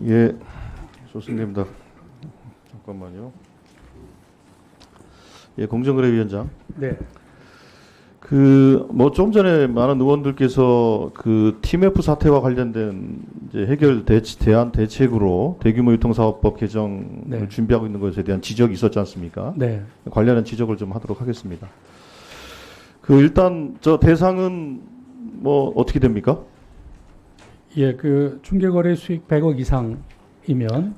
예, 좋습니다. 잠깐만요. 예, 공정거래위원장. 네. 뭐 좀 전에 많은 의원들께서 그 TMF 사태와 관련된 이제 대안 대책으로 대규모 유통사업법 개정을 네. 준비하고 있는 것에 대한 지적이 있었지 않습니까? 네. 관련한 지적을 좀 하도록 하겠습니다. 일단 저 대상은 뭐 어떻게 됩니까? 예, 그 중개거래 수익 100억 이상이면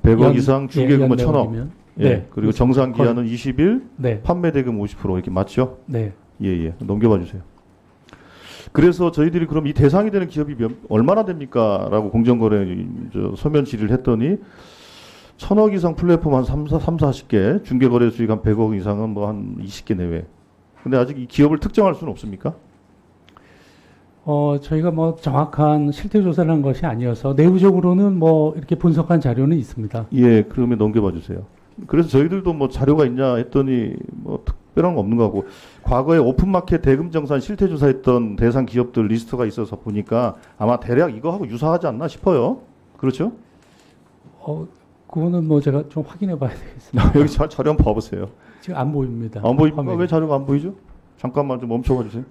100억 이상 중개금은 1000억. 이면 예. 네. 그리고 정상 기한은 20일, 네. 판매 대금 50% 이렇게 맞죠? 네. 예. 넘겨봐 주세요. 그래서 저희들이 그럼 이 대상이 되는 기업이 얼마나 됩니까? 라고 공정거래 서면 질의를 했더니 1000억 이상 플랫폼 한 40개, 중개거래 수익 한 100억 이상은 뭐 한 20개 내외. 근데 아직 이 기업을 특정할 수는 없습니까? 저희가 뭐 정확한 실태 조사를 한 것이 아니어서 내부적으로는 뭐 이렇게 분석한 자료는 있습니다. 예, 그러면 넘겨봐 주세요. 그래서 저희들도 뭐 자료가 있냐 했더니 뭐 특별한 거 없는 거 같고, 과거에 오픈마켓 대금정산 실태조사했던 대상 기업들 리스트가 있어서 보니까 아마 대략 이거하고 유사하지 않나 싶어요. 그렇죠? 그거는 뭐 제가 좀 확인해 봐야 되겠습니다. 여기 자료 한번 봐보세요. 지금 안 보입니다. 안 보입니까? 화면이. 왜 자료가 안 보이죠? 잠깐만 좀 멈춰봐 주세요.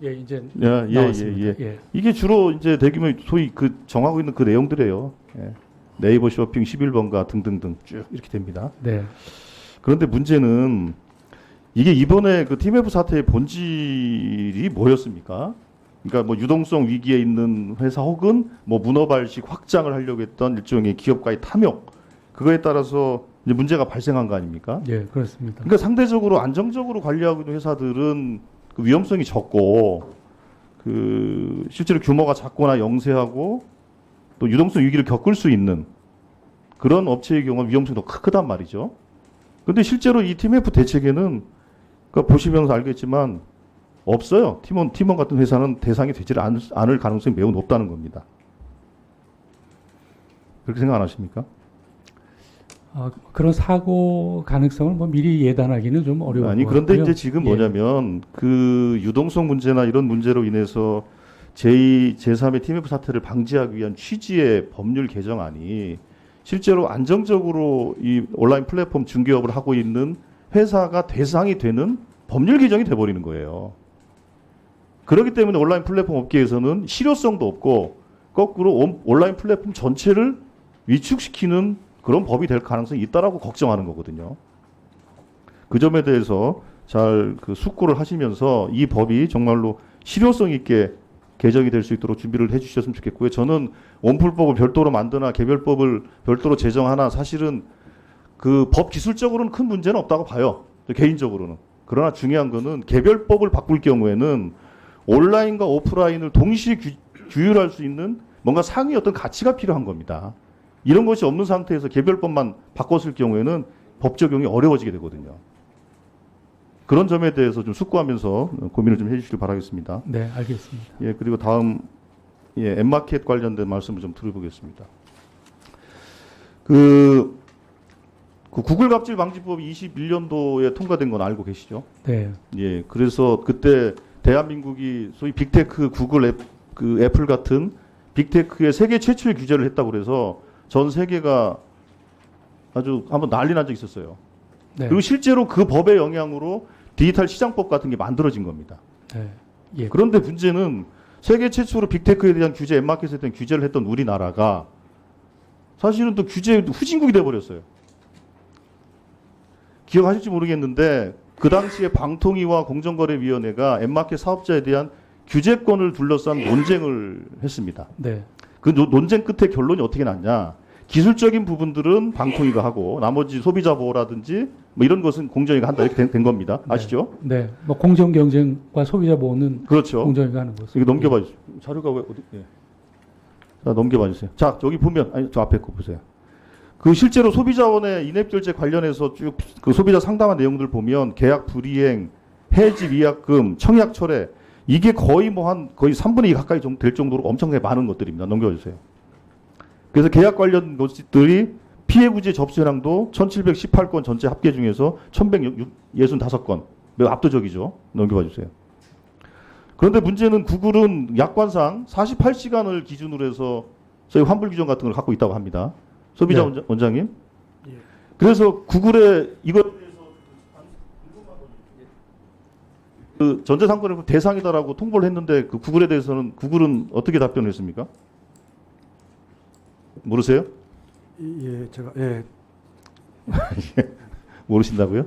예, 이제 예. 예. 이게 주로 이제 대규모 소위 그 정하고 있는 그 내용들이에요. 예. 네이버 쇼핑 11번가 등등등 쭉 이렇게 됩니다. 네. 그런데 문제는 이게 이번에 그 TMF 사태의 본질이 뭐였습니까? 그러니까 뭐 유동성 위기에 있는 회사 혹은 뭐 문어발식 확장을 하려고 했던 일종의 기업가의 탐욕, 그거에 따라서 이제 문제가 발생한 거 아닙니까? 예, 그렇습니다. 그러니까 상대적으로 안정적으로 관리하고 있는 회사들은 그 위험성이 적고 그 실제로 규모가 작거나 영세하고 또 유동성 위기를 겪을 수 있는 그런 업체의 경우 위험성이 더 크단 말이죠. 근데 실제로 이 TMF 대책에는 그러니까 보시면서 알겠지만 없어요. 팀원 같은 회사는 대상이 되지 않을 가능성이 매우 높다는 겁니다. 그렇게 생각 안 하십니까? 그런 사고 가능성을 뭐 미리 예단하기는 좀 어려워요. 아니, 그런데 이제 지금 뭐냐면 그 유동성 문제나 이런 문제로 인해서 제2, 제3의 TMF 사태를 방지하기 위한 취지의 법률 개정안이 실제로 안정적으로 이 온라인 플랫폼 중개업을 하고 있는 회사가 대상이 되는 법률 개정이 돼버리는 거예요. 그렇기 때문에 온라인 플랫폼 업계에서는 실효성도 없고 거꾸로 온라인 플랫폼 전체를 위축시키는 그런 법이 될 가능성이 있다라고 걱정하는 거거든요. 그 점에 대해서 잘 그 숙고를 하시면서 이 법이 정말로 실효성 있게 개정이 될 수 있도록 준비를 해주셨으면 좋겠고요. 저는 원풀법을 별도로 만드나 개별법을 별도로 제정하나 사실은 그 법 기술적으로는 큰 문제는 없다고 봐요. 개인적으로는. 그러나 중요한 거는 개별법을 바꿀 경우에는 온라인과 오프라인을 동시에 규율할 수 있는 뭔가 상위 어떤 가치가 필요한 겁니다. 이런 것이 없는 상태에서 개별법만 바꿨을 경우에는 법 적용이 어려워지게 되거든요. 그런 점에 대해서 좀 숙고하면서 고민을 좀 해주시길 바라겠습니다. 네, 알겠습니다. 예, 그리고 다음 앱마켓 관련된 말씀을 좀 들어보겠습니다. 그 구글 갑질 방지법이 21년도에 통과된 건 알고 계시죠? 네. 예, 그래서 그때 대한민국이 소위 빅테크 구글 애플 같은 빅테크의 세계 최초의 규제를 했다고 그래서 전 세계가 아주 한번 난리 난 적이 있었어요. 네. 그리고 실제로 그 법의 영향으로 디지털 시장법 같은 게 만들어진 겁니다. 네. 예. 그런데 문제는 세계 최초로 빅테크에 대한 규제, 앱마켓에 대한 규제를 했던 우리나라가 사실은 또 규제 후진국이 돼버렸어요. 기억하실지 모르겠는데 그 당시에 방통위와 공정거래위원회가 앱마켓 사업자에 대한 규제권을 둘러싼 논쟁을 했습니다. 네. 그 논쟁 끝에 결론이 어떻게 났냐? 기술적인 부분들은 방통위가 하고 나머지 소비자 보호라든지 뭐 이런 것은 공정위가 한다 이렇게 된 겁니다. 아시죠? 네. 뭐 공정 경쟁과 소비자 보호는 그렇죠. 공정위가 하는 것을. 이거 넘겨봐 주세요. 자료가 왜 어디? 예. 자, 넘겨봐 주세요. 자, 저기 보면 아니 저 앞에 거 보세요. 그 실제로 소비자원의 인앱 결제 관련해서 쭉 그 소비자 상담한 내용들 보면 계약 불이행, 해지 위약금, 청약 철회 이게 거의 거의 3분의 2 가까이 될 정도로 엄청나게 많은 것들입니다. 넘겨 주세요. 그래서 계약 관련 것들이 피해 구제 접수 현황도 1718건 전체 합계 중에서 1165건 매우 압도적이죠. 넘겨봐 주세요. 그런데 문제는 구글은 약관상 48시간을 기준으로 해서 소위 환불 규정 같은 걸 갖고 있다고 합니다. 소비자 네. 원장님. 예. 그래서 구글에 이거에 대해서 그 전자상권의 대상이다라고 통보를 했는데 그 구글에 대해서는 구글은 어떻게 답변했습니까? 모르세요? 예, 제가 예, 모르신다고요?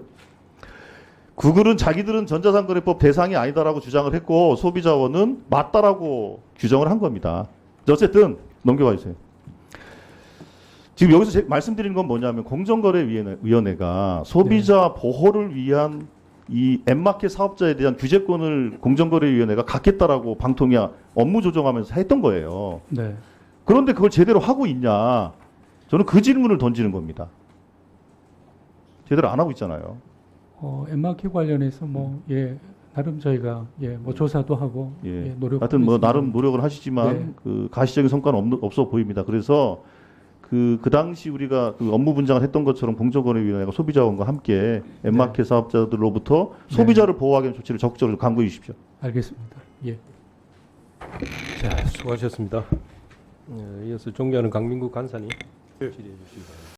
구글은 자기들은 전자상거래법 대상이 아니다라고 주장을 했고 소비자원은 맞다라고 규정을 한 겁니다. 어쨌든 넘겨가 주세요. 지금 여기서 말씀드리는 건 뭐냐면 공정거래위원회가 소비자 보호를 위한 이 앱마켓 사업자에 대한 규제권을 공정거래위원회가 갖겠다라고 방통위 업무 조정하면서 했던 거예요. 네. 그런데 그걸 제대로 하고 있냐? 저는 그 질문을 던지는 겁니다. 제대로 안 하고 있잖아요. 엠마켓 관련해서 나름 저희가 조사도 하고 예. 노력. 하여튼 뭐 나름 노력을 하시지만 네. 그 가시적인 성과는 없어 보입니다. 그래서 그 당시 우리가 그 업무 분장을 했던 것처럼 공정거래위원회가 소비자원과 함께 앱마켓 사업자들로부터 소비자를 보호하기 위한 조치를 적극적으로 강구해 주십시오. 알겠습니다. 예. 자, 수고하셨습니다. 이어서 존경하는 강민구 간사님 질의해 주시기 바랍니다.